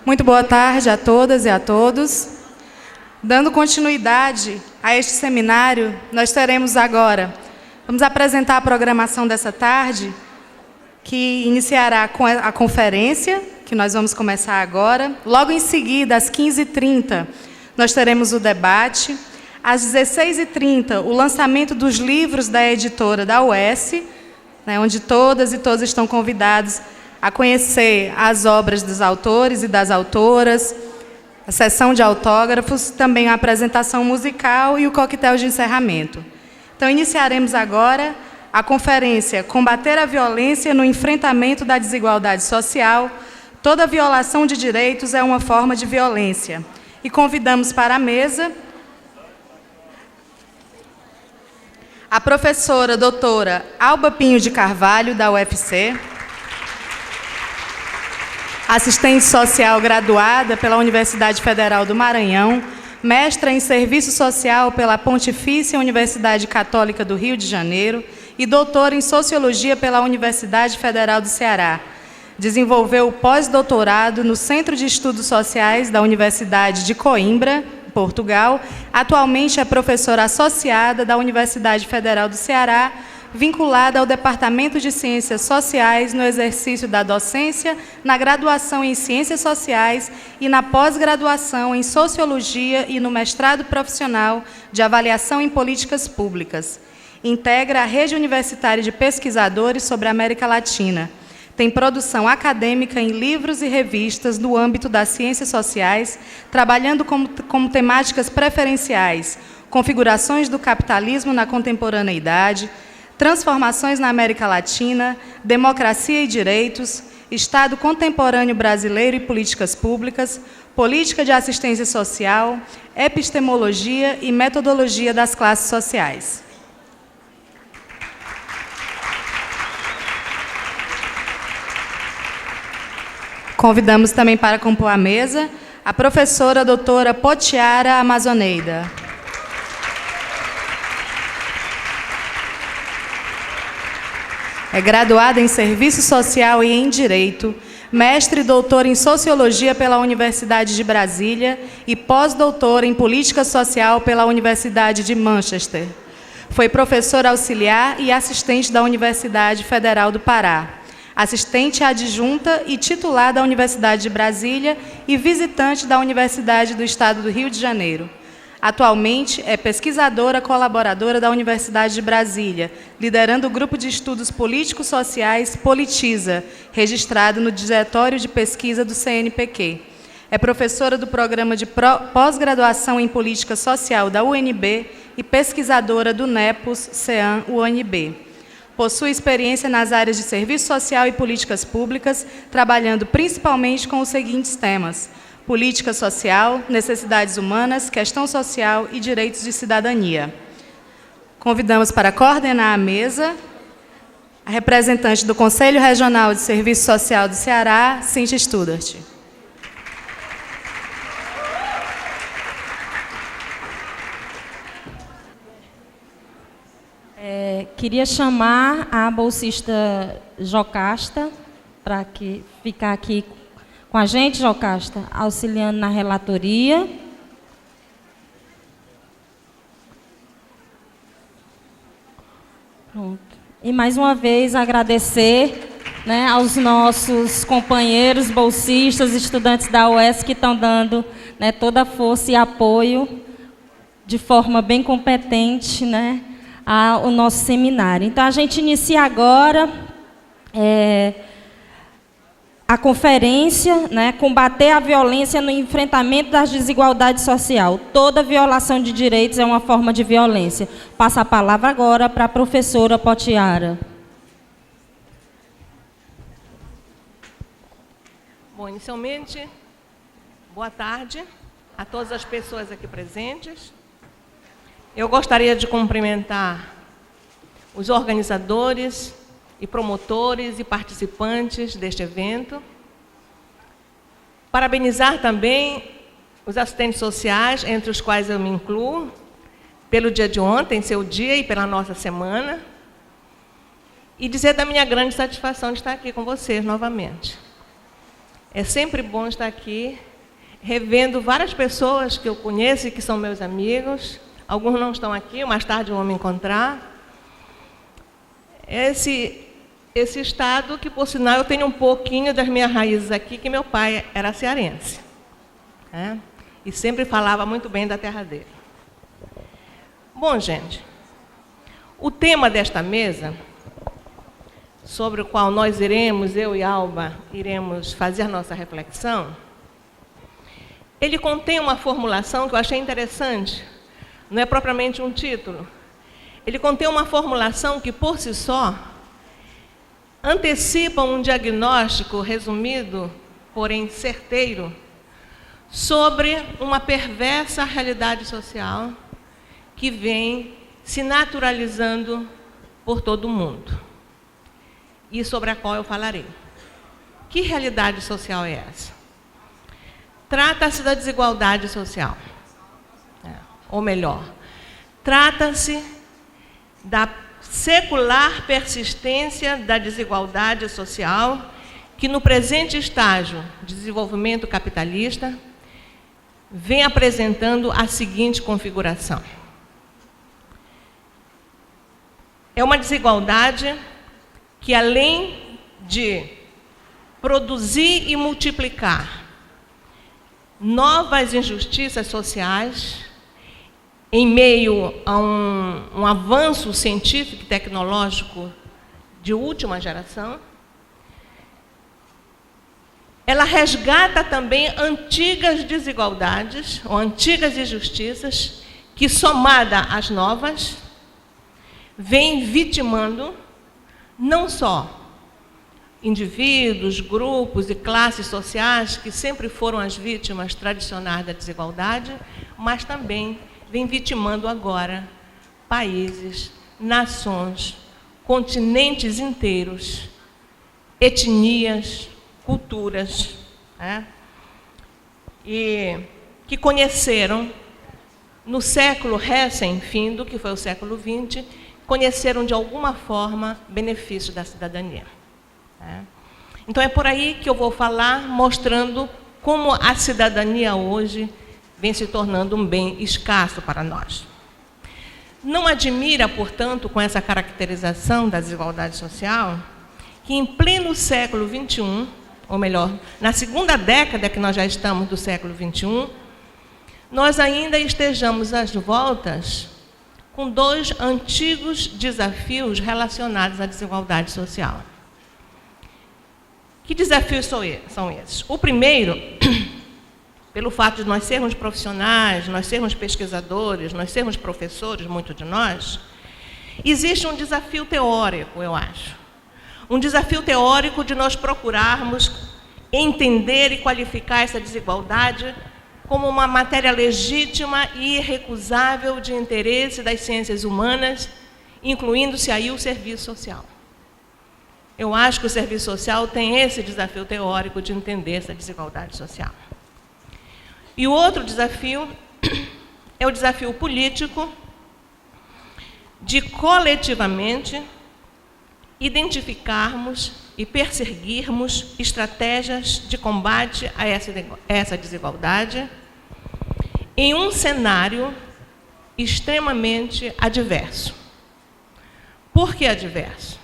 Muito boa tarde a todas e a todos. Dando continuidade a este seminário, nós teremos agora, vamos apresentar a programação dessa tarde, que iniciará com a conferência, que nós vamos começar agora. Logo em seguida, às 15h30, nós teremos o debate. Às 16h30, o lançamento dos livros da editora da UES, onde todas e todos estão convidados a conhecer as obras dos autores e das autoras, a sessão de autógrafos, também a apresentação musical e o coquetel de encerramento. Então, iniciaremos agora a conferência Combater a Violência no Enfrentamento da Desigualdade Social. Toda violação de direitos é uma forma de violência. E convidamos para a mesa a professora doutora Alba Pinho de Carvalho, da UFC, assistente social graduada pela Universidade Federal do Maranhão, mestra em Serviço Social pela Pontifícia Universidade Católica do Rio de Janeiro e doutora em Sociologia pela Universidade Federal do Ceará. Desenvolveu o pós-doutorado no Centro de Estudos Sociais da Universidade de Coimbra, Portugal. Atualmente é professora associada da Universidade Federal do Ceará, vinculada ao Departamento de Ciências Sociais no exercício da docência, na graduação em Ciências Sociais e na pós-graduação em Sociologia e no mestrado profissional de Avaliação em Políticas Públicas. Integra a Rede Universitária de Pesquisadores sobre a América Latina. Tem produção acadêmica em livros e revistas no âmbito das ciências sociais, trabalhando como temáticas preferenciais, configurações do capitalismo na contemporaneidade, transformações na América Latina, democracia e direitos, Estado contemporâneo brasileiro e políticas públicas, política de assistência social, epistemologia e metodologia das classes sociais. Convidamos também para compor a mesa a professora doutora Potiara Amazoneida. É graduada em Serviço Social e em Direito, mestre e doutora em Sociologia pela Universidade de Brasília e pós-doutora em Política Social pela Universidade de Manchester. Foi professora auxiliar e assistente da Universidade Federal do Pará, assistente adjunta e titular da Universidade de Brasília e visitante da Universidade do Estado do Rio de Janeiro. Atualmente é pesquisadora colaboradora da Universidade de Brasília, liderando o grupo de estudos políticos sociais Politiza, registrado no Diretório de Pesquisa do CNPq. É professora do programa de pós-graduação em Política Social da UNB e pesquisadora do NEPUS-CEAM-UNB. Possui experiência nas áreas de serviço social e políticas públicas, trabalhando principalmente com os seguintes temas: política social, necessidades humanas, questão social e direitos de cidadania. Convidamos para coordenar a mesa a representante do Conselho Regional de Serviço Social do Ceará, Cíntia Studart. Queria chamar a bolsista Jocasta para ficar aqui com a gente, Jocasta, auxiliando na relatoria. Pronto. E mais uma vez agradecer, aos nossos companheiros bolsistas, estudantes da UES que estão dando, toda a força e apoio de forma bem competente, ao nosso seminário. Então, a gente inicia agora a conferência, Combater a Violência no Enfrentamento das Desigualdades Sociais. Toda violação de direitos é uma forma de violência. Passo a palavra agora para a professora Potiara. Bom, inicialmente, boa tarde a todas as pessoas aqui presentes. Eu gostaria de cumprimentar os organizadores e promotores e participantes deste evento. Parabenizar também os assistentes sociais, entre os quais eu me incluo, pelo dia de ontem, seu dia, e pela nossa semana. E dizer da minha grande satisfação de estar aqui com vocês novamente. É sempre bom estar aqui, revendo várias pessoas que eu conheço e que são meus amigos. Alguns não estão aqui, mais tarde vão me encontrar. Esse estado que, por sinal, eu tenho um pouquinho das minhas raízes aqui, que meu pai era cearense, né? E sempre falava muito bem da terra dele. Bom, gente, o tema desta mesa, sobre o qual nós eu e Alba, iremos fazer nossa reflexão, ele contém uma formulação que eu achei interessante. Não é propriamente um título. Ele contém uma formulação que, por si só, antecipa um diagnóstico resumido, porém certeiro, sobre uma perversa realidade social que vem se naturalizando por todo o mundo, e sobre a qual eu falarei. Que realidade social é essa? Trata-se da desigualdade social. Ou melhor, trata-se da secular persistência da desigualdade social que, no presente estágio de desenvolvimento capitalista, vem apresentando a seguinte configuração. É uma desigualdade que, além de produzir e multiplicar novas injustiças sociais, em meio a um avanço científico e tecnológico de última geração, ela resgata também antigas desigualdades, ou antigas injustiças, que, somada às novas, vem vitimando não só indivíduos, grupos e classes sociais, que sempre foram as vítimas tradicionais da desigualdade, mas também vem vitimando agora países, nações, continentes inteiros, etnias, culturas, né? E que conheceram, no século recém-findo, que foi o século XX, conheceram de alguma forma benefício da cidadania, né? Então é por aí que eu vou falar, mostrando como a cidadania hoje vem se tornando um bem escasso para nós. Não admira, portanto, com essa caracterização da desigualdade social, que em pleno século XXI, ou melhor, na segunda década que nós já estamos do século XXI, nós ainda estejamos às voltas com dois antigos desafios relacionados à desigualdade social. Que desafios são esses? O primeiro, pelo fato de nós sermos profissionais, nós sermos pesquisadores, nós sermos professores, muitos de nós, existe um desafio teórico, eu acho. Um desafio teórico de nós procurarmos entender e qualificar essa desigualdade como uma matéria legítima e irrecusável de interesse das ciências humanas, incluindo-se aí o serviço social. Eu acho que o serviço social tem esse desafio teórico de entender essa desigualdade social. E o outro desafio é o desafio político de coletivamente identificarmos e perseguirmos estratégias de combate a essa desigualdade em um cenário extremamente adverso. Por que adverso?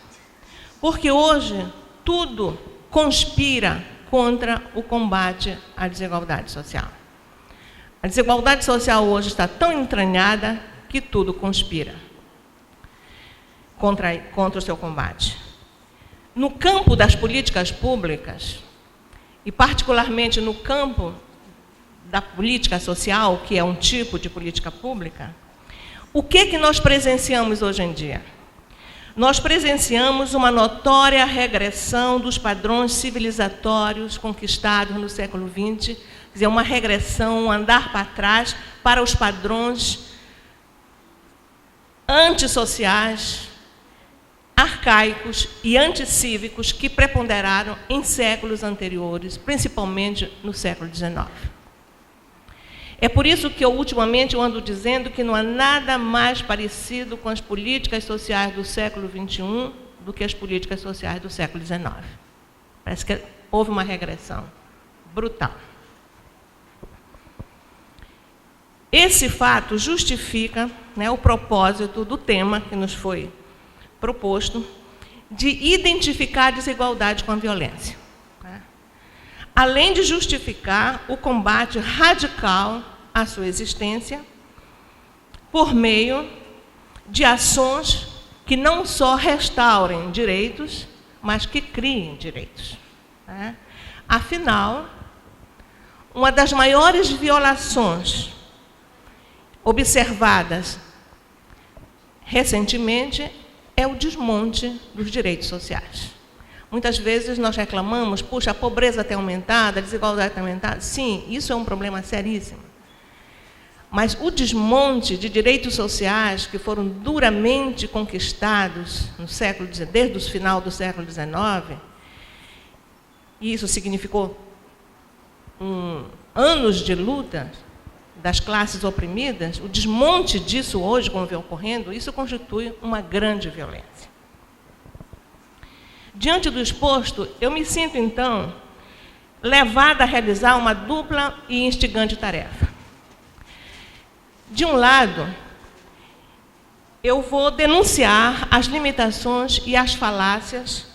Porque hoje tudo conspira contra o combate à desigualdade social. A desigualdade social hoje está tão entranhada que tudo conspira contra o seu combate. No campo das políticas públicas, e particularmente no campo da política social, que é um tipo de política pública, o que nós presenciamos hoje em dia? Nós presenciamos uma notória regressão dos padrões civilizatórios conquistados no século XX, quer dizer, uma regressão, um andar para trás para os padrões antissociais, arcaicos e anticívicos que preponderaram em séculos anteriores, principalmente no século XIX. É por isso que ultimamente eu ando dizendo que não há nada mais parecido com as políticas sociais do século XXI do que as políticas sociais do século XIX. Parece que houve uma regressão, brutal. Esse fato justifica, né, o propósito do tema que nos foi proposto de identificar a desigualdade com a violência, né? Além de justificar o combate radical à sua existência por meio de ações que não só restaurem direitos, mas que criem direitos, né? Afinal, uma das maiores violações observadas recentemente é o desmonte dos direitos sociais. Muitas vezes nós reclamamos, puxa, a pobreza tem aumentado, a desigualdade tem aumentado. Sim, isso é um problema seríssimo. Mas o desmonte de direitos sociais que foram duramente conquistados no século XIX, desde o final do século XIX, e isso significou anos de luta das classes oprimidas, o desmonte disso hoje, como vem ocorrendo, isso constitui uma grande violência. Diante do exposto, eu me sinto, então, levada a realizar uma dupla e instigante tarefa. De um lado, eu vou denunciar as limitações e as falácias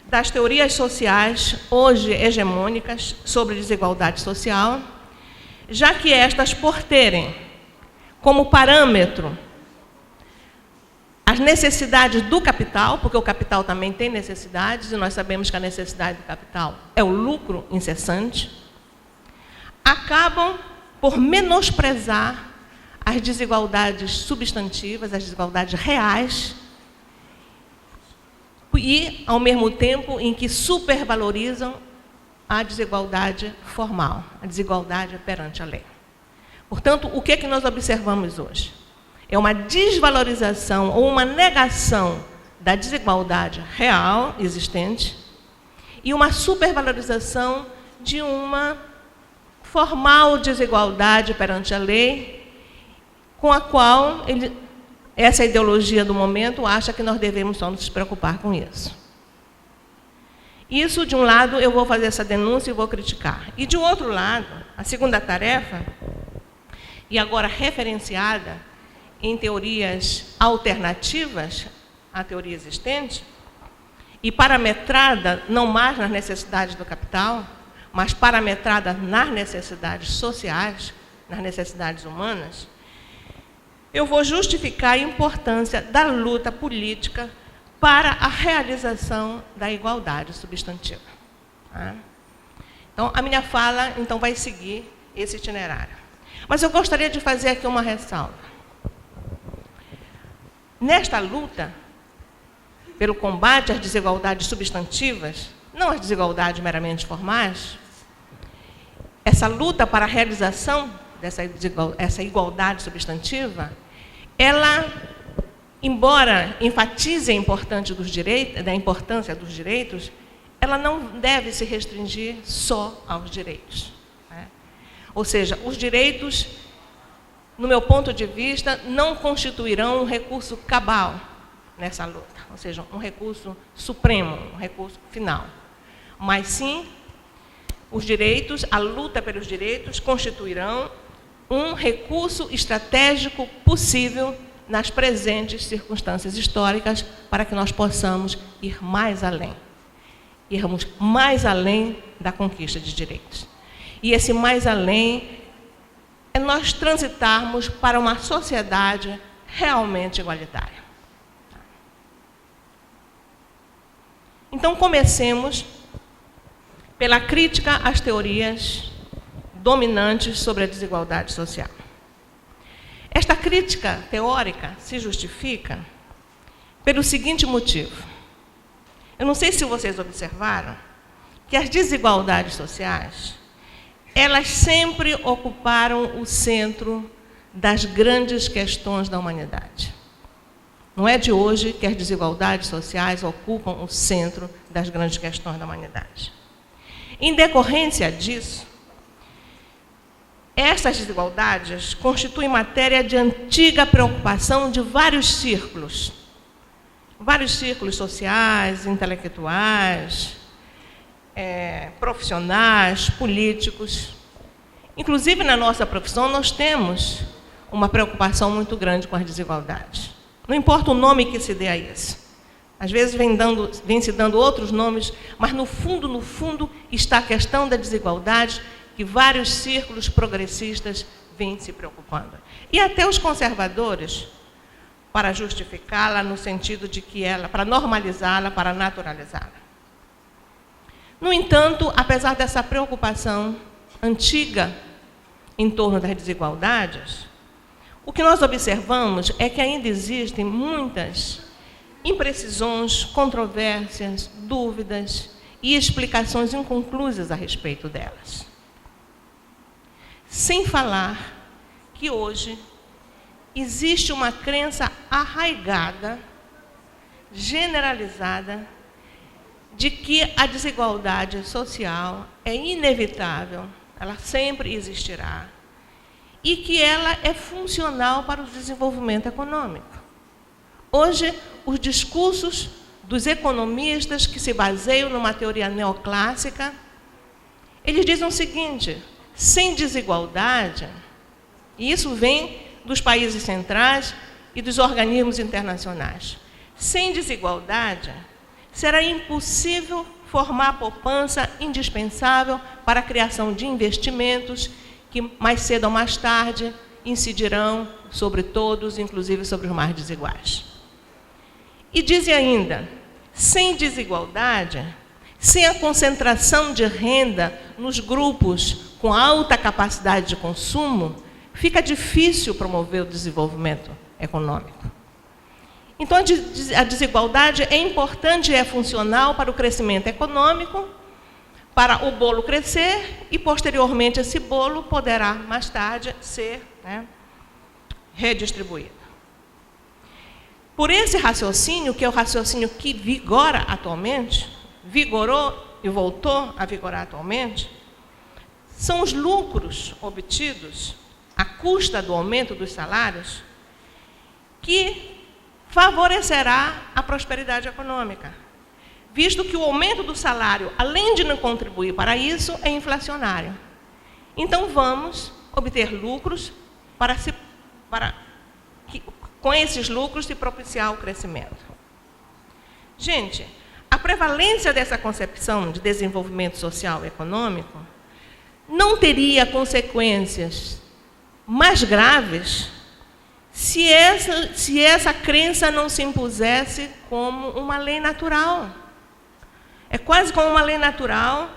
das teorias sociais hoje hegemônicas sobre desigualdade social, já que estas, por terem como parâmetro as necessidades do capital, porque o capital também tem necessidades, e nós sabemos que a necessidade do capital é o lucro incessante, acabam por menosprezar as desigualdades substantivas, as desigualdades reais, e, ao mesmo tempo, em que supervalorizam a desigualdade formal, a desigualdade perante a lei. Portanto, o que é que nós observamos hoje? É uma desvalorização ou uma negação da desigualdade real existente e uma supervalorização de uma formal desigualdade perante a lei, com a qual essa ideologia do momento acha que nós devemos só nos preocupar com isso. Isso, de um lado, eu vou fazer essa denúncia e vou criticar. E, de outro lado, a segunda tarefa, e agora referenciada em teorias alternativas à teoria existente, e parametrada não mais nas necessidades do capital, mas parametrada nas necessidades sociais, nas necessidades humanas, eu vou justificar a importância da luta política para a realização da igualdade substantiva. Então, a minha fala vai seguir esse itinerário. Mas eu gostaria de fazer aqui uma ressalva. Nesta luta pelo combate às desigualdades substantivas, não às desigualdades meramente formais, essa luta para a realização dessa igualdade substantiva, ela, embora enfatize a importância dos direitos, ela não deve se restringir só aos direitos, né? Ou seja, os direitos, no meu ponto de vista, não constituirão um recurso cabal nessa luta, ou seja, um recurso supremo, um recurso final. Mas sim, os direitos, a luta pelos direitos, constituirão um recurso estratégico possível nas presentes circunstâncias históricas para que nós possamos ir mais além. Irmos mais além da conquista de direitos. E esse mais além é nós transitarmos para uma sociedade realmente igualitária. Então, comecemos pela crítica às teorias dominantes sobre a desigualdade social. Esta crítica teórica se justifica pelo seguinte motivo. Eu não sei se vocês observaram que as desigualdades sociais, elas sempre ocuparam o centro das grandes questões da humanidade. Não é de hoje que as desigualdades sociais ocupam o centro das grandes questões da humanidade. Em decorrência disso, essas desigualdades constituem matéria de antiga preocupação de vários círculos sociais, intelectuais, profissionais, políticos. Inclusive, na nossa profissão, nós temos uma preocupação muito grande com as desigualdades. Não importa o nome que se dê a isso. Às vezes vem se dando outros nomes, mas no fundo, está a questão da desigualdade que vários círculos progressistas vêm se preocupando. E até os conservadores, para justificá-la no sentido de que para normalizá-la, para naturalizá-la. No entanto, apesar dessa preocupação antiga em torno das desigualdades, o que nós observamos é que ainda existem muitas imprecisões, controvérsias, dúvidas e explicações inconclusas a respeito delas. Sem falar que hoje existe uma crença arraigada, generalizada, de que a desigualdade social é inevitável, ela sempre existirá, e que ela é funcional para o desenvolvimento econômico. Hoje, os discursos dos economistas que se baseiam numa teoria neoclássica, eles dizem o seguinte: sem desigualdade, e isso vem dos países centrais e dos organismos internacionais, sem desigualdade, será impossível formar a poupança indispensável para a criação de investimentos que, mais cedo ou mais tarde, incidirão sobre todos, inclusive sobre os mais desiguais. E dizem ainda, sem desigualdade, sem a concentração de renda nos grupos com alta capacidade de consumo, fica difícil promover o desenvolvimento econômico. Então, a desigualdade é importante e é funcional para o crescimento econômico, para o bolo crescer e, posteriormente, esse bolo poderá, mais tarde, ser redistribuído. Por esse raciocínio, que é o raciocínio que vigora atualmente, vigorou e voltou a vigorar atualmente, são os lucros obtidos à custa do aumento dos salários que favorecerá a prosperidade econômica, visto que o aumento do salário, além de não contribuir para isso, é inflacionário. Então, vamos obter lucros com esses lucros se propiciar o crescimento. Gente, a prevalência dessa concepção de desenvolvimento social e econômico não teria consequências mais graves se essa crença não se impusesse como uma lei natural. É quase como uma lei natural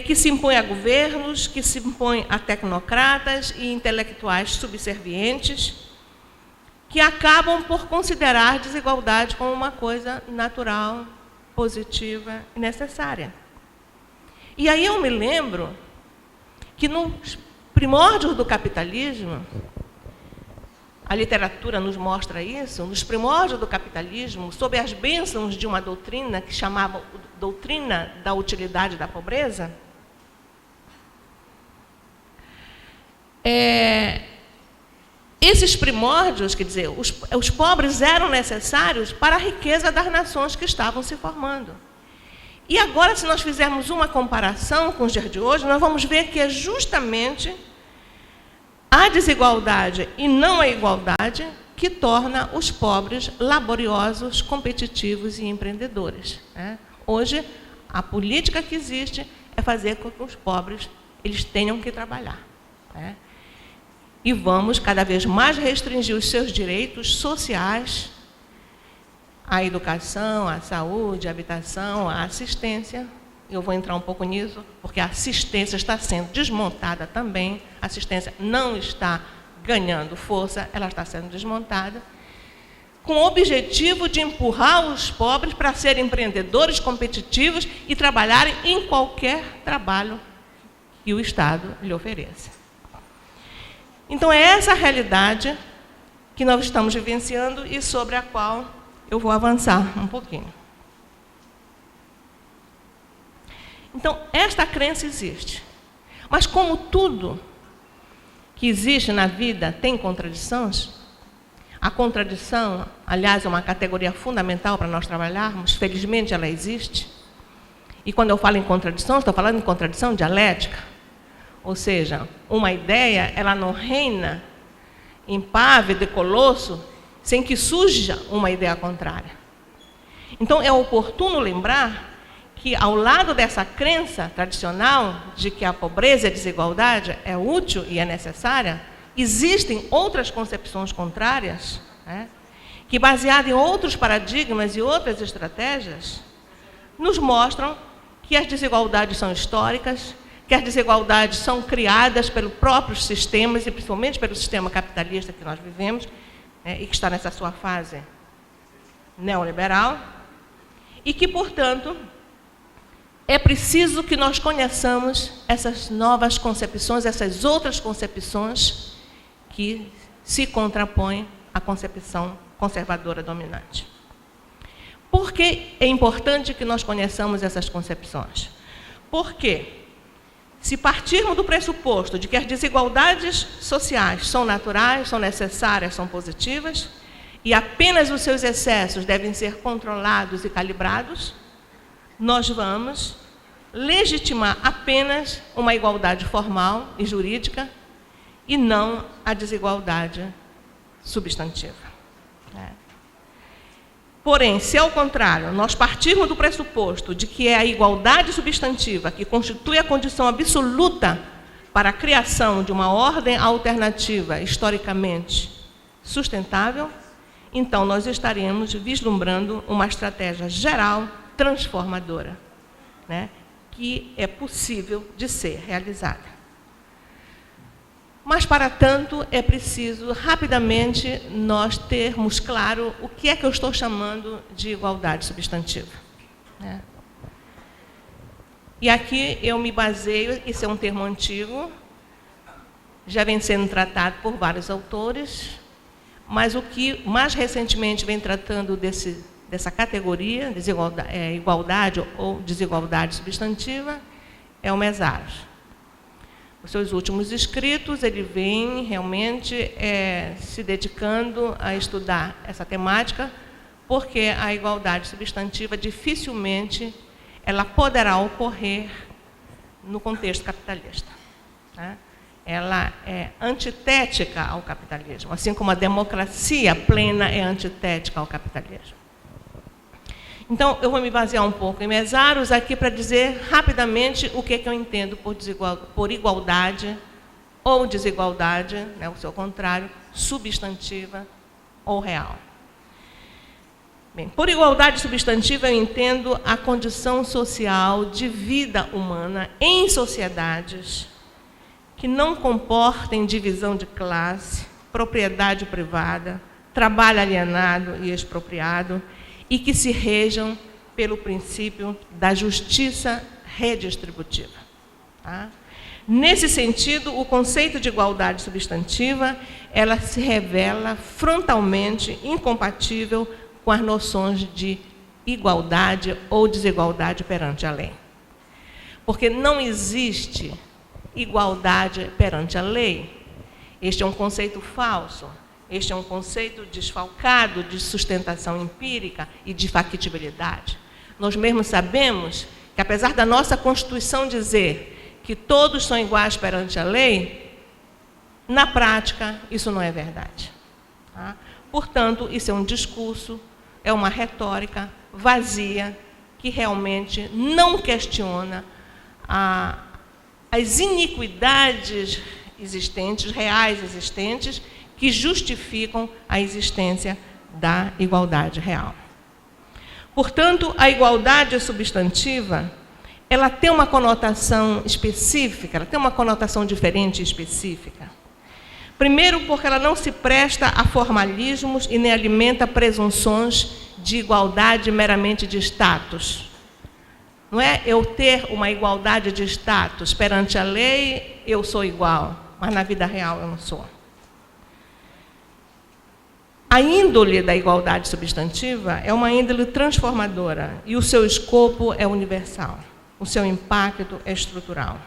que se impõe a governos, que se impõe a tecnocratas e intelectuais subservientes, que acabam por considerar desigualdade como uma coisa natural, positiva e necessária. E aí eu me lembro que nos primórdios do capitalismo, a literatura nos mostra isso, nos primórdios do capitalismo, sob as bênçãos de uma doutrina que chamava doutrina da utilidade da pobreza, esses primórdios, quer dizer, os pobres eram necessários para a riqueza das nações que estavam se formando. E agora, se nós fizermos uma comparação com os dias de hoje, nós vamos ver que é justamente a desigualdade e não a igualdade que torna os pobres laboriosos, competitivos e empreendedores. Hoje, a política que existe é fazer com que os pobres eles tenham que trabalhar. E vamos cada vez mais restringir os seus direitos sociais, a educação, a saúde, a habitação, a assistência. Eu vou entrar um pouco nisso, porque a assistência está sendo desmontada também. A assistência não está ganhando força, ela está sendo desmontada, com o objetivo de empurrar os pobres para serem empreendedores competitivos e trabalharem em qualquer trabalho que o Estado lhe ofereça. Então, é essa a realidade que nós estamos vivenciando e sobre a qual eu vou avançar um pouquinho. Então, esta crença existe. Mas como tudo que existe na vida tem contradições, a contradição, aliás, é uma categoria fundamental para nós trabalharmos, felizmente ela existe, E quando eu falo em contradição, estou falando em contradição dialética. Ou seja, uma ideia, ela não reina impávida e colosso sem que surja uma ideia contrária. Então, é oportuno lembrar que, ao lado dessa crença tradicional de que a pobreza e a desigualdade é útil e é necessária, existem outras concepções contrárias, né, que, baseadas em outros paradigmas e outras estratégias, nos mostram que as desigualdades são históricas, que as desigualdades são criadas pelos próprios sistemas, e principalmente pelo sistema capitalista que nós vivemos, né, e que está nessa sua fase neoliberal, e que, portanto, é preciso que nós conheçamos essas novas concepções, essas outras concepções que se contrapõem à concepção conservadora dominante. Por que é importante que nós conheçamos essas concepções? Porque, se partirmos do pressuposto de que as desigualdades sociais são naturais, são necessárias, são positivas, e apenas os seus excessos devem ser controlados e calibrados, nós vamos legitimar apenas uma igualdade formal e jurídica e não a desigualdade substantiva. Porém, se ao contrário, nós partirmos do pressuposto de que é a igualdade substantiva que constitui a condição absoluta para a criação de uma ordem alternativa historicamente sustentável, então nós estaremos vislumbrando uma estratégia geral transformadora, né, que é possível de ser realizada. Mas, para tanto, é preciso, rapidamente, nós termos claro o que é que eu estou chamando de igualdade substantiva, né? E aqui eu me baseio, isso é um termo antigo, já vem sendo tratado por vários autores, mas o que mais recentemente vem tratando dessa categoria, igualdade ou desigualdade substantiva, é o Mesaros. Os seus últimos escritos, ele vem realmente se dedicando a estudar essa temática, porque a igualdade substantiva dificilmente ela poderá ocorrer no contexto capitalista, né? Ela é antitética ao capitalismo, assim como a democracia plena é antitética ao capitalismo. Então, eu vou me basear um pouco em Mesaros aqui para dizer rapidamente o que eu entendo por igualdade ou desigualdade, né, o seu contrário, substantiva ou real. Bem, por igualdade substantiva eu entendo a condição social de vida humana em sociedades que não comportem divisão de classe, propriedade privada, trabalho alienado e expropriado, e que se rejam pelo princípio da justiça redistributiva. Tá? Nesse sentido, o conceito de igualdade substantiva, ela se revela frontalmente incompatível com as noções de igualdade ou desigualdade perante a lei. Porque não existe igualdade perante a lei. Este é um conceito falso. Este é um conceito desfalcado de sustentação empírica e de factibilidade. Nós mesmos sabemos que, apesar da nossa Constituição dizer que todos são iguais perante a lei, na prática, isso não é verdade. Tá? Portanto, isso é um discurso, é uma retórica vazia, que realmente não questiona as iniquidades existentes, reais existentes, que justificam a existência da igualdade real. Portanto, a igualdade substantiva, ela tem uma conotação específica, ela tem uma conotação diferente e específica. Primeiro, porque ela não se presta a formalismos e nem alimenta presunções de igualdade meramente de status. Não é eu ter uma igualdade de status perante a lei, eu sou igual, mas na vida real eu não sou. A índole da igualdade substantiva é uma índole transformadora e o seu escopo é universal, o seu impacto é estrutural.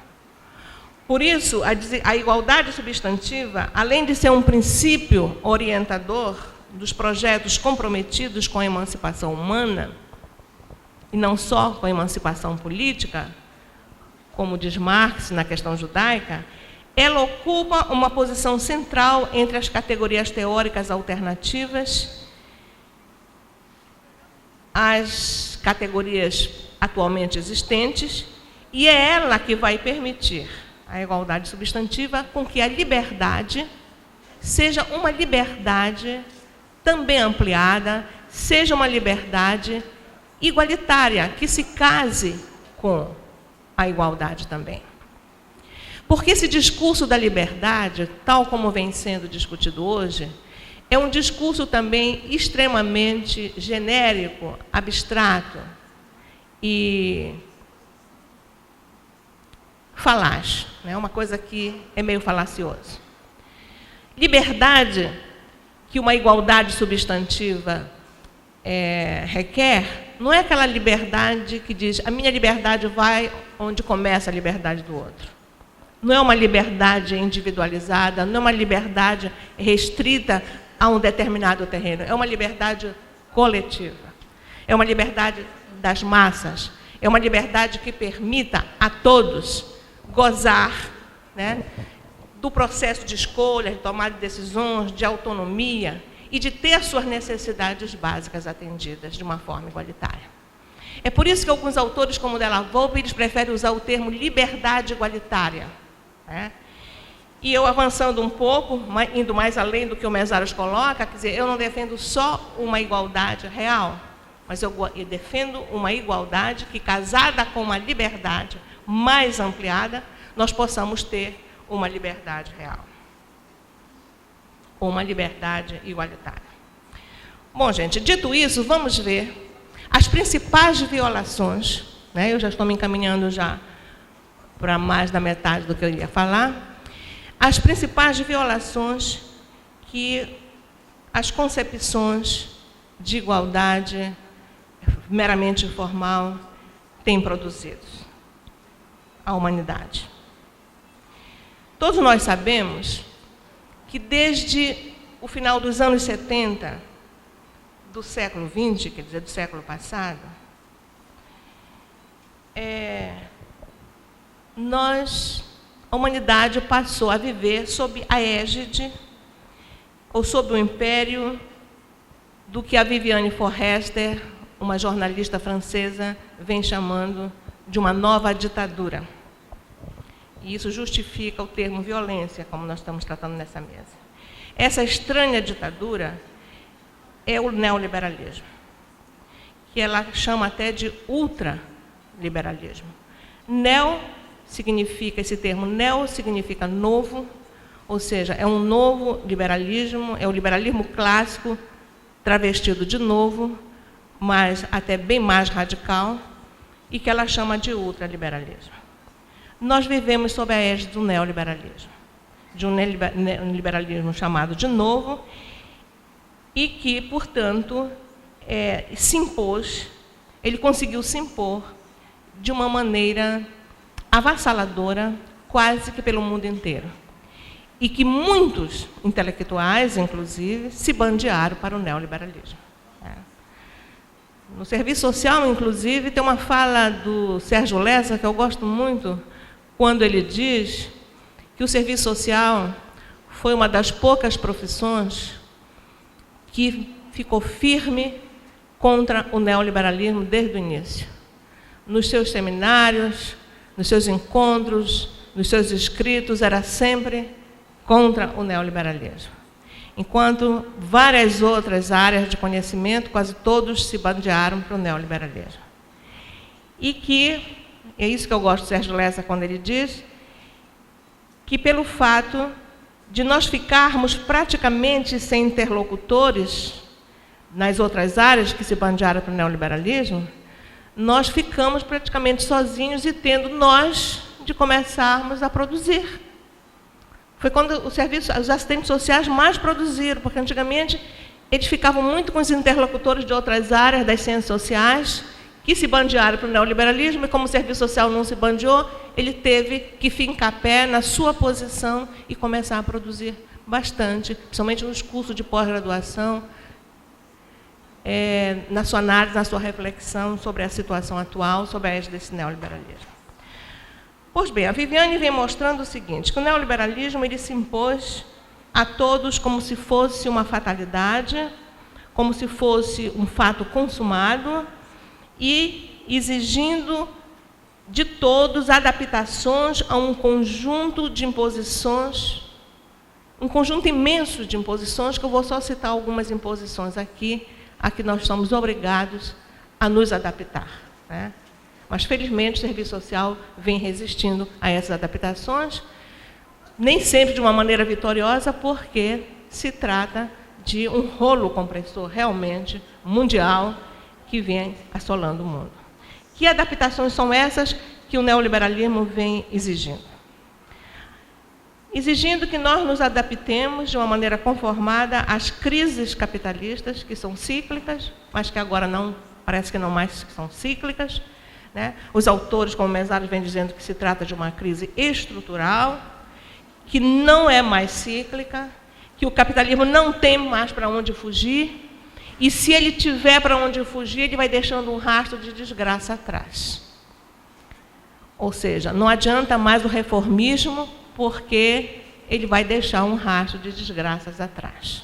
Por isso, a igualdade substantiva, além de ser um princípio orientador dos projetos comprometidos com a emancipação humana, e não só com a emancipação política, como diz Marx na questão judaica, ela ocupa uma posição central entre as categorias teóricas alternativas, as categorias atualmente existentes, e é ela que vai permitir a igualdade substantiva com que a liberdade seja uma liberdade também ampliada, seja uma liberdade igualitária, que se case com a igualdade também. Porque esse discurso da liberdade, tal como vem sendo discutido hoje, é um discurso também extremamente genérico, abstrato e falaz, né? Uma coisa que é meio falacioso. Liberdade, que uma igualdade substantiva requer, não é aquela liberdade que diz a minha liberdade vai onde começa a liberdade do outro. Não é uma liberdade individualizada, não é uma liberdade restrita a um determinado terreno, é uma liberdade coletiva. É uma liberdade das massas, é uma liberdade que permita a todos gozar, né, do processo de escolha, de tomada de decisões, de autonomia e de ter suas necessidades básicas atendidas de uma forma igualitária. É por isso que alguns autores, como Della Volpe, eles preferem usar o termo liberdade igualitária, né? E eu, avançando um pouco, indo mais além do que o Mesaros coloca, quer dizer, eu não defendo só uma igualdade real, mas eu defendo uma igualdade que, casada com uma liberdade mais ampliada, nós possamos ter uma liberdade real, ou uma liberdade igualitária. Bom, gente, dito isso, vamos ver as principais violações, né? Eu já estou me encaminhando já para mais da metade do que eu ia falar. As principais violações que as concepções de igualdade meramente formal têm produzido à humanidade. Todos nós sabemos que desde o final dos anos 70 do século XX, quer dizer, do século passado, a humanidade passou a viver sob a égide ou sob o império do que a Viviane Forrester, uma jornalista francesa, vem chamando de uma nova ditadura. E isso justifica o termo violência, como nós estamos tratando nessa mesa. Essa estranha ditadura é o neoliberalismo, que ela chama até de ultraliberalismo. Esse termo neo significa novo, ou seja, é um novo liberalismo, é o liberalismo clássico travestido de novo, mas até bem mais radical, e que ela chama de ultraliberalismo. Nós vivemos sob a égide do neoliberalismo, de um liberalismo chamado de novo, e que, portanto, se impôs, ele conseguiu se impor de uma maneira avassaladora, quase que pelo mundo inteiro. E que muitos intelectuais, inclusive, se bandearam para o neoliberalismo. No serviço social, inclusive, tem uma fala do Sérgio Lessa, que eu gosto muito, quando ele diz que o serviço social foi uma das poucas profissões que ficou firme contra o neoliberalismo desde o início. Nos seus seminários, nos seus encontros, nos seus escritos, era sempre contra o neoliberalismo. Enquanto várias outras áreas de conhecimento, quase todos se bandearam para o neoliberalismo. E que, é isso que eu gosto do Sérgio Lessa quando ele diz, que pelo fato de nós ficarmos praticamente sem interlocutores nas outras áreas que se bandearam para o neoliberalismo, nós ficamos praticamente sozinhos e tendo nós de começarmos a produzir. Foi quando os assistentes sociais mais produziram, porque antigamente eles ficavam muito com os interlocutores de outras áreas das ciências sociais, que se bandearam para o neoliberalismo, e como o serviço social não se bandeou, ele teve que fincar pé na sua posição e começar a produzir bastante, principalmente nos cursos de pós-graduação, na sua análise, na sua reflexão sobre a situação atual, sobre a égide desse neoliberalismo. Pois bem, a Viviane vem mostrando o seguinte, que o neoliberalismo ele se impôs a todos como se fosse uma fatalidade, como se fosse um fato consumado e exigindo de todos adaptações a um conjunto de imposições, um conjunto imenso de imposições, que eu vou só citar algumas imposições aqui, a que nós somos obrigados a nos adaptar, né? Mas, felizmente, o serviço social vem resistindo a essas adaptações, nem sempre de uma maneira vitoriosa, porque se trata de um rolo compressor realmente mundial que vem assolando o mundo. Que adaptações são essas que o neoliberalismo vem exigindo? Exigindo que nós nos adaptemos de uma maneira conformada às crises capitalistas, que são cíclicas, mas que agora não, parece que não mais são cíclicas, né? Os autores, como Mesaros, vêm dizendo que se trata de uma crise estrutural, que não é mais cíclica, que o capitalismo não tem mais para onde fugir, e se ele tiver para onde fugir, ele vai deixando um rastro de desgraça atrás. Ou seja, não adianta mais o reformismo, porque ele vai deixar um rastro de desgraças atrás.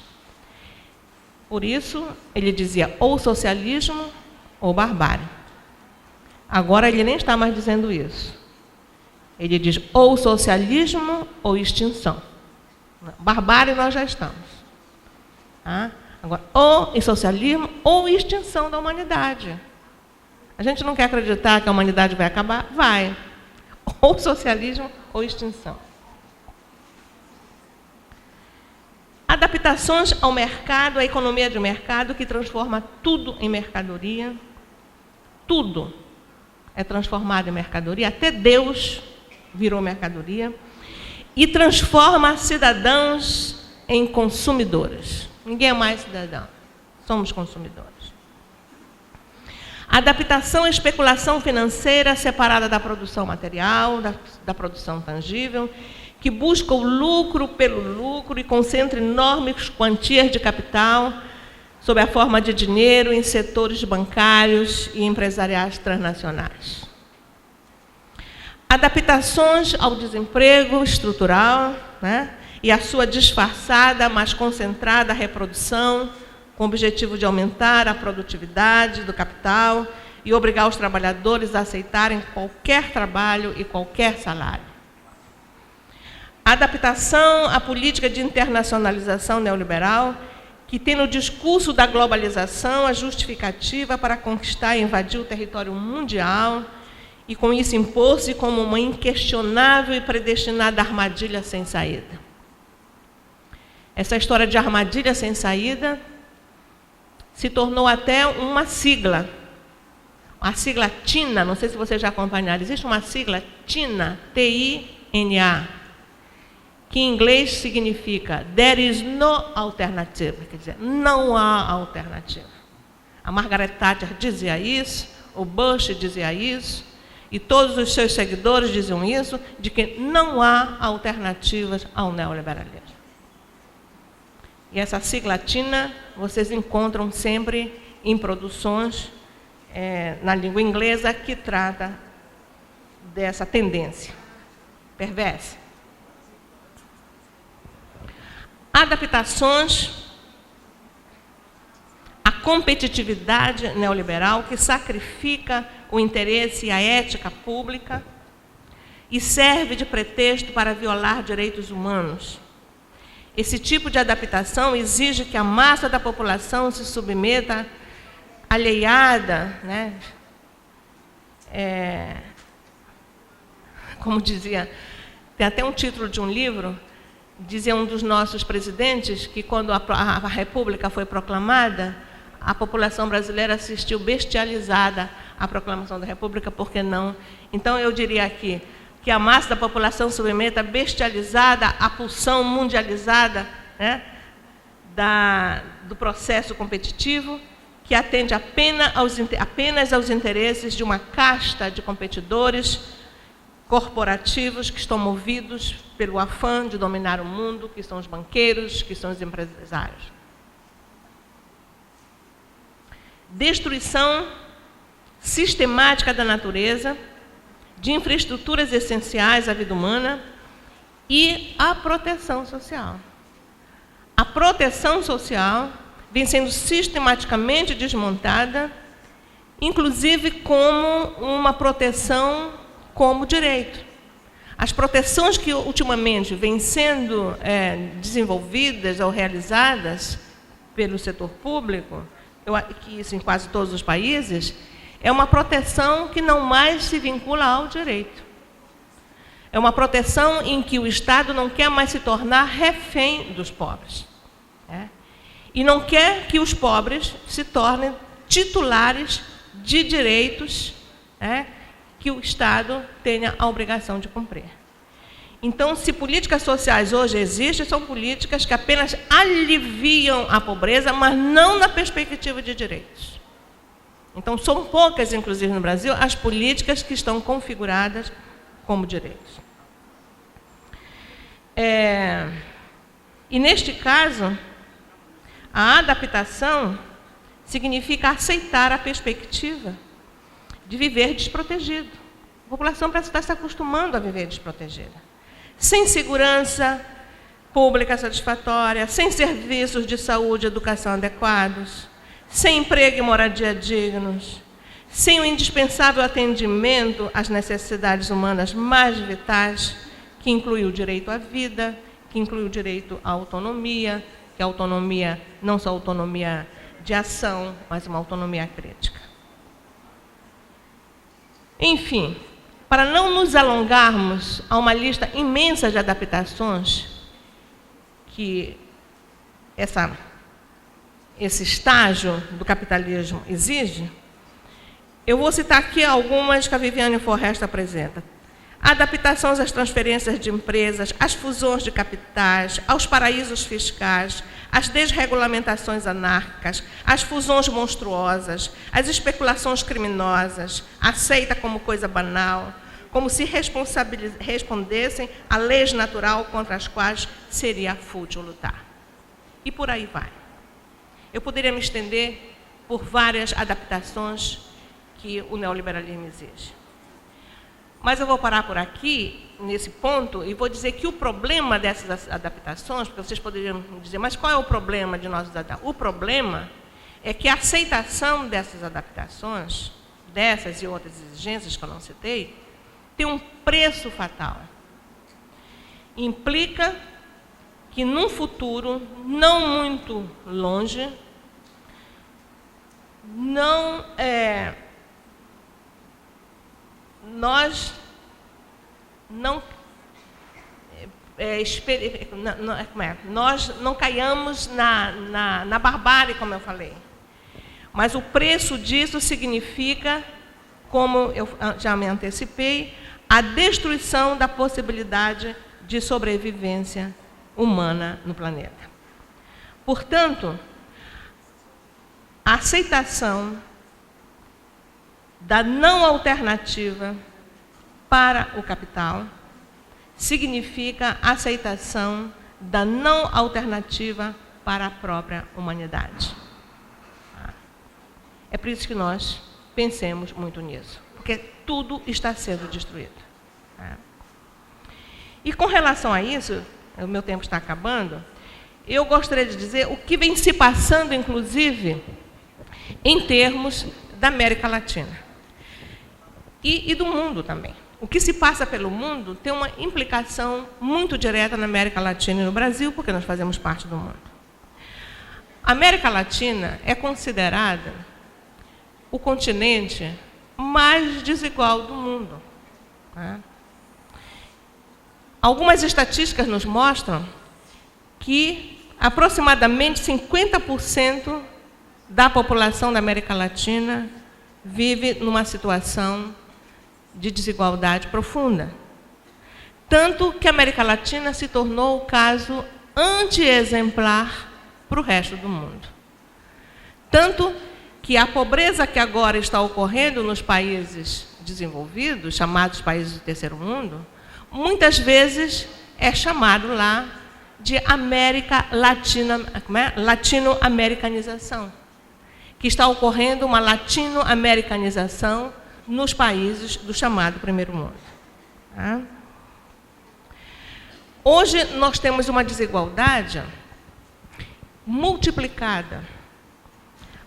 Por isso, ele dizia ou socialismo ou barbárie. Agora, ele nem está mais dizendo isso. Ele diz ou socialismo ou extinção. Barbárie nós já estamos. Agora, ou em socialismo ou extinção da humanidade. A gente não quer acreditar que a humanidade vai acabar? Vai. Ou socialismo ou extinção. Adaptações ao mercado, à economia de mercado, que transforma tudo em mercadoria. Tudo é transformado em mercadoria, até Deus virou mercadoria, e transforma cidadãos em consumidores. Ninguém é mais cidadão, somos consumidores. Adaptação à especulação financeira separada da produção material, da produção tangível, que busca o lucro pelo lucro e concentra enormes quantias de capital sob a forma de dinheiro em setores bancários e empresariais transnacionais. Adaptações ao desemprego estrutural, né, e a sua disfarçada, mas concentrada reprodução, com o objetivo de aumentar a produtividade do capital e obrigar os trabalhadores a aceitarem qualquer trabalho e qualquer salário. Adaptação à política de internacionalização neoliberal, que tem no discurso da globalização a justificativa para conquistar e invadir o território mundial e, com isso, impor-se como uma inquestionável e predestinada armadilha sem saída. Essa história de armadilha sem saída se tornou até uma sigla. A sigla TINA, não sei se vocês já acompanharam, existe uma sigla TINA, T-I-N-A, que em inglês significa There is no alternative, quer dizer, não há alternativa. A Margaret Thatcher dizia isso, o Bush dizia isso, e todos os seus seguidores diziam isso, de que não há alternativas ao neoliberalismo. E essa sigla TINA vocês encontram sempre em produções na língua inglesa que trata dessa tendência perversa. Adaptações à competitividade neoliberal que sacrifica o interesse e a ética pública e serve de pretexto para violar direitos humanos. Esse tipo de adaptação exige que a massa da população se submeta alheada, né? Como dizia, tem até um título de um livro, dizia um dos nossos presidentes que quando a República foi proclamada, a população brasileira assistiu bestializada à proclamação da República, por que não? Então eu diria aqui, que a massa da população submeta bestializada à pulsão mundializada, né, do processo competitivo, que atende apenas aos interesses de uma casta de competidores corporativos que estão movidos pelo afã de dominar o mundo, que são os banqueiros, que são os empresários. destruição sistemática da natureza, de infraestruturas essenciais à vida humana e a proteção social. A proteção social vem sendo sistematicamente desmontada, inclusive como uma proteção como direito. As proteções que ultimamente vêm sendo desenvolvidas ou realizadas pelo setor público, que isso em quase todos os países, é uma proteção que não mais se vincula ao direito. É uma proteção em que o Estado não quer mais se tornar refém dos pobres. E não quer que os pobres se tornem titulares de direitos que o Estado tenha a obrigação de cumprir. Então, se políticas sociais hoje existem, são políticas que apenas aliviam a pobreza, mas não na perspectiva de direitos. Então, são poucas, inclusive no Brasil, as políticas que estão configuradas como direitos. E, neste caso, a adaptação significa aceitar a perspectiva de viver desprotegido. A população parece estar se acostumando a viver desprotegida. Sem segurança pública satisfatória, sem serviços de saúde e educação adequados, sem emprego e moradia dignos, sem o indispensável atendimento às necessidades humanas mais vitais, que inclui o direito à vida, que inclui o direito à autonomia, que a autonomia, não só autonomia de ação, mas uma autonomia crítica. Enfim, para não nos alongarmos a uma lista imensa de adaptações que esse estágio do capitalismo exige, eu vou citar aqui algumas que a Viviane Forresta apresenta. Adaptações às transferências de empresas, às fusões de capitais, aos paraísos fiscais, às desregulamentações anárquicas, às fusões monstruosas, às especulações criminosas, aceita como coisa banal, como se respondessem a leis natural contra as quais seria fútil lutar. E por aí vai. Eu poderia me estender por várias adaptações que o neoliberalismo exige. Mas eu vou parar por aqui, nesse ponto, e vou dizer que o problema dessas adaptações, porque vocês poderiam dizer, mas qual é o problema de nós adaptar? O problema é que a aceitação dessas adaptações, dessas e outras exigências que eu não citei, tem um preço fatal. Implica que, num futuro não muito longe, nós não caiamos na barbárie, como eu falei. Mas o preço disso significa, como eu já me antecipei, a destruição da possibilidade de sobrevivência humana no planeta. Portanto, a aceitação da não alternativa para o capital significa a aceitação da não alternativa para a própria humanidade. É por isso que nós pensemos muito nisso, porque tudo está sendo destruído. E com relação a isso, o meu tempo está acabando, eu gostaria de dizer o que vem se passando, inclusive, em termos da América Latina. E do mundo também. O que se passa pelo mundo tem uma implicação muito direta na América Latina e no Brasil, porque nós fazemos parte do mundo. A América Latina é considerada o continente mais desigual do mundo. Algumas estatísticas nos mostram que aproximadamente 50% da população da América Latina vive numa situação de desigualdade profunda. Tanto que a América Latina se tornou o caso anti-exemplar para o resto do mundo. Tanto que a pobreza que agora está ocorrendo nos países desenvolvidos, chamados países do terceiro mundo, muitas vezes é chamado lá de latino-americanização. que está ocorrendo uma latino-americanização nos países do chamado Primeiro Mundo. Tá? Hoje nós temos uma desigualdade multiplicada,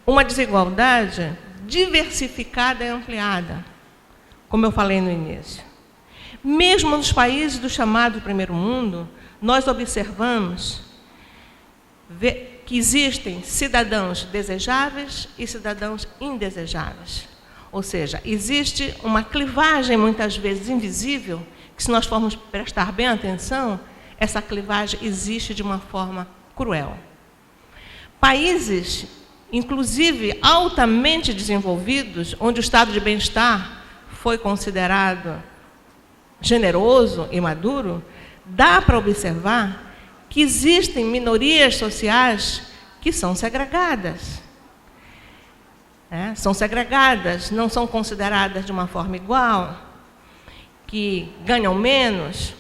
uma desigualdade diversificada e ampliada, como eu falei no início. Mesmo nos países do chamado Primeiro Mundo, nós observamos que existem cidadãos desejáveis e cidadãos indesejáveis. Ou seja, existe uma clivagem, muitas vezes invisível, que se nós formos prestar bem atenção, essa clivagem existe de uma forma cruel. Países, inclusive altamente desenvolvidos, onde o estado de bem-estar foi considerado generoso e maduro, dá para observar que existem minorias sociais que são segregadas. São segregadas, não são consideradas de uma forma igual, que ganham menos,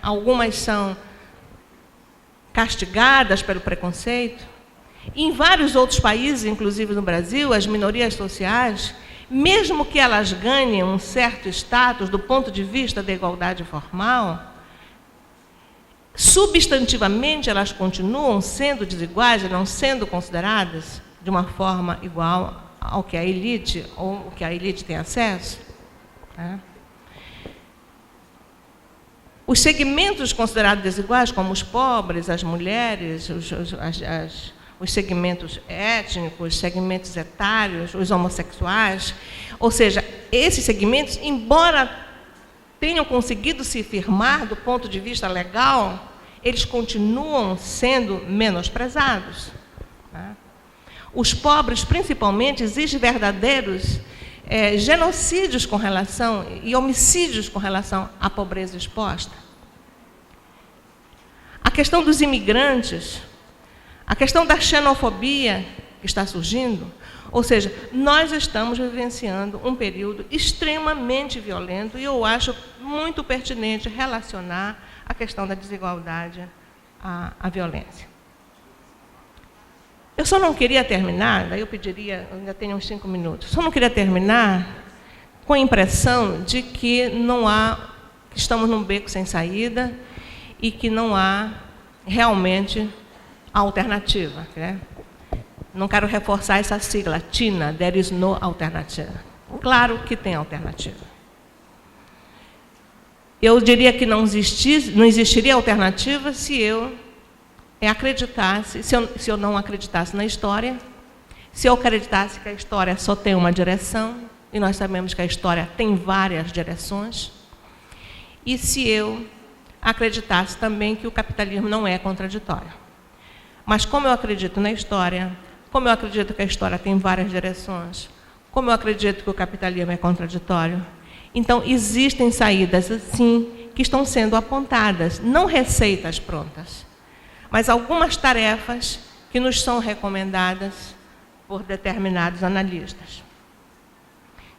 algumas são castigadas pelo preconceito. E em vários outros países, inclusive no Brasil, as minorias sociais, mesmo que elas ganhem um certo status do ponto de vista da igualdade formal, substantivamente elas continuam sendo desiguais e não sendo consideradas de uma forma igual ao que a elite, ou o que a elite tem acesso. Os segmentos considerados desiguais, como os pobres, as mulheres, os segmentos étnicos, segmentos etários, os homossexuais, ou seja, esses segmentos, embora tenham conseguido se firmar do ponto de vista legal, eles continuam sendo menosprezados. Os pobres, principalmente, existem verdadeiros genocídios com relação e homicídios com relação à pobreza exposta. A questão dos imigrantes, a questão da xenofobia que está surgindo, ou seja, nós estamos vivenciando um período extremamente violento e eu acho muito pertinente relacionar a questão da desigualdade à violência. Eu só não queria terminar, daí eu pediria, eu ainda tenho uns 5 minutos, só não queria terminar com a impressão de que que estamos num beco sem saída e que não há realmente alternativa. Não quero reforçar essa sigla, TINA, there is no alternative. Claro que tem alternativa. Eu diria que não existiria alternativa se eu acreditasse, se eu não acreditasse na história, se eu acreditasse que a história só tem uma direção, e nós sabemos que a história tem várias direções, e se eu acreditasse também que o capitalismo não é contraditório. Mas como eu acredito na história, como eu acredito que a história tem várias direções, como eu acredito que o capitalismo é contraditório, então existem saídas, assim, que estão sendo apontadas, não receitas prontas, mas algumas tarefas que nos são recomendadas por determinados analistas.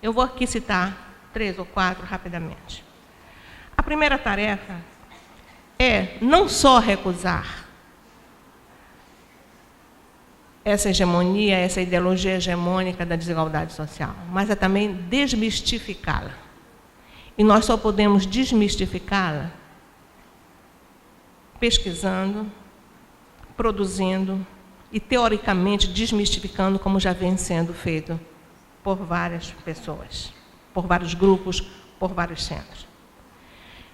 Eu vou aqui citar 3 ou 4 rapidamente. A primeira tarefa é não só recusar essa hegemonia, essa ideologia hegemônica da desigualdade social, mas é também desmistificá-la. E nós só podemos desmistificá-la pesquisando, produzindo e, teoricamente, desmistificando, como já vem sendo feito por várias pessoas, por vários grupos, por vários centros.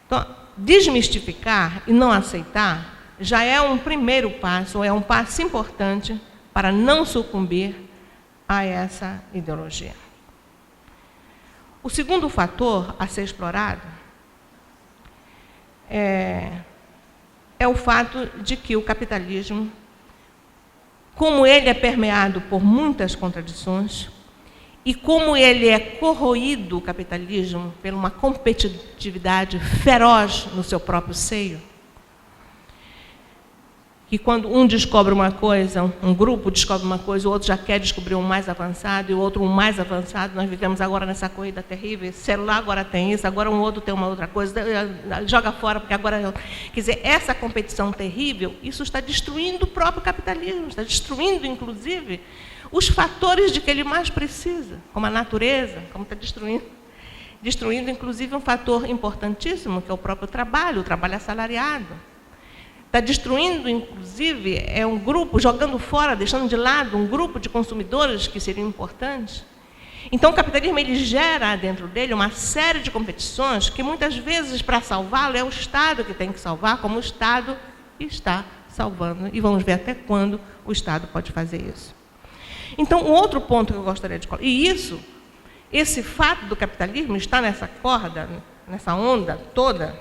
Então, desmistificar e não aceitar já é um primeiro passo, é um passo importante para não sucumbir a essa ideologia. O segundo fator a ser explorado é o fato de que o capitalismo, como ele é permeado por muitas contradições, e como ele é corroído, o capitalismo, por uma competitividade feroz no seu próprio seio, que quando um descobre uma coisa, um grupo descobre uma coisa, o outro já quer descobrir um mais avançado, e o outro um mais avançado. Nós vivemos agora nessa corrida terrível, esse celular agora tem isso, agora um outro tem uma outra coisa, joga fora, porque agora... Quer dizer, essa competição terrível, isso está destruindo o próprio capitalismo, está destruindo, inclusive, os fatores de que ele mais precisa, como a natureza, como está destruindo, inclusive, um fator importantíssimo, que é o próprio trabalho, o trabalho assalariado. Está destruindo, inclusive, um grupo, jogando fora, deixando de lado um grupo de consumidores que seriam importantes. Então, o capitalismo ele gera dentro dele uma série de competições que, muitas vezes, para salvá-lo, é o Estado que tem que salvar, como o Estado está salvando. E vamos ver até quando o Estado pode fazer isso. Então, um outro ponto que eu gostaria de colocar, e esse fato do capitalismo estar nessa corda, nessa onda toda,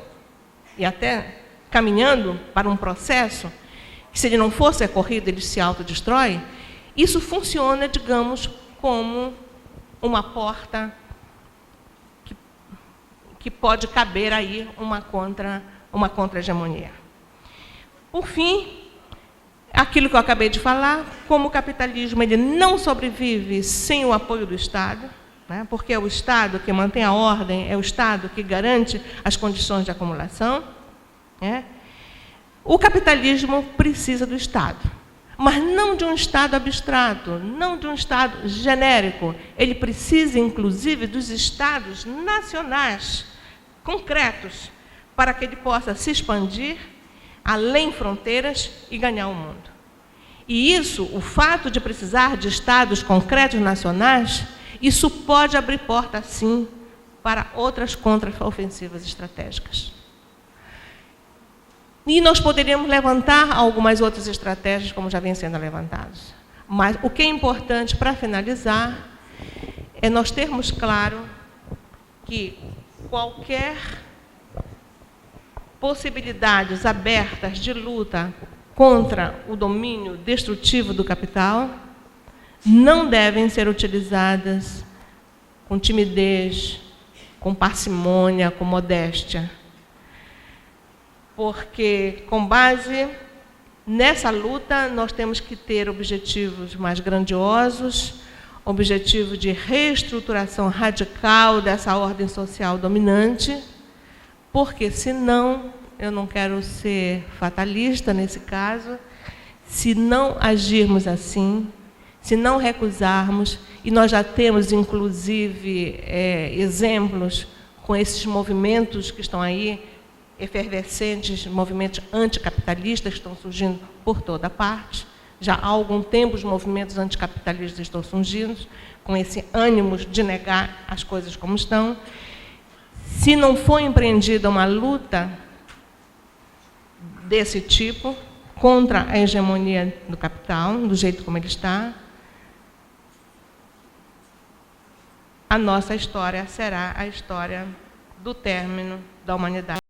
e até caminhando para um processo que, se ele não fosse corrido, ele se autodestrói, isso funciona, digamos, como uma porta que pode caber aí uma contra-hegemonia. Por fim, aquilo que eu acabei de falar, como o capitalismo ele não sobrevive sem o apoio do Estado, né, porque é o Estado que mantém a ordem, é o Estado que garante as condições de acumulação, né? O capitalismo precisa do Estado, mas não de um Estado abstrato, não de um Estado genérico. Ele precisa, inclusive, dos Estados nacionais, concretos, para que ele possa se expandir além fronteiras e ganhar o mundo. E isso, o fato de precisar de Estados concretos nacionais, isso pode abrir porta, sim, para outras contraofensivas estratégicas. E nós poderíamos levantar algumas outras estratégias, como já vem sendo levantadas. Mas o que é importante, para finalizar, é nós termos claro que qualquer possibilidades abertas de luta contra o domínio destrutivo do capital não devem ser utilizadas com timidez, com parcimônia, com modéstia. Porque, com base nessa luta, nós temos que ter objetivos mais grandiosos, objetivo de reestruturação radical dessa ordem social dominante, porque, senão, eu não quero ser fatalista nesse caso, se não agirmos assim, se não recusarmos, e nós já temos, inclusive, exemplos com esses movimentos que estão aí, efervescentes, movimentos anticapitalistas que estão surgindo por toda parte. Já há algum tempo os movimentos anticapitalistas estão surgindo, com esse ânimo de negar as coisas como estão. Se não for empreendida uma luta desse tipo, contra a hegemonia do capital, do jeito como ele está, a nossa história será a história do término da humanidade.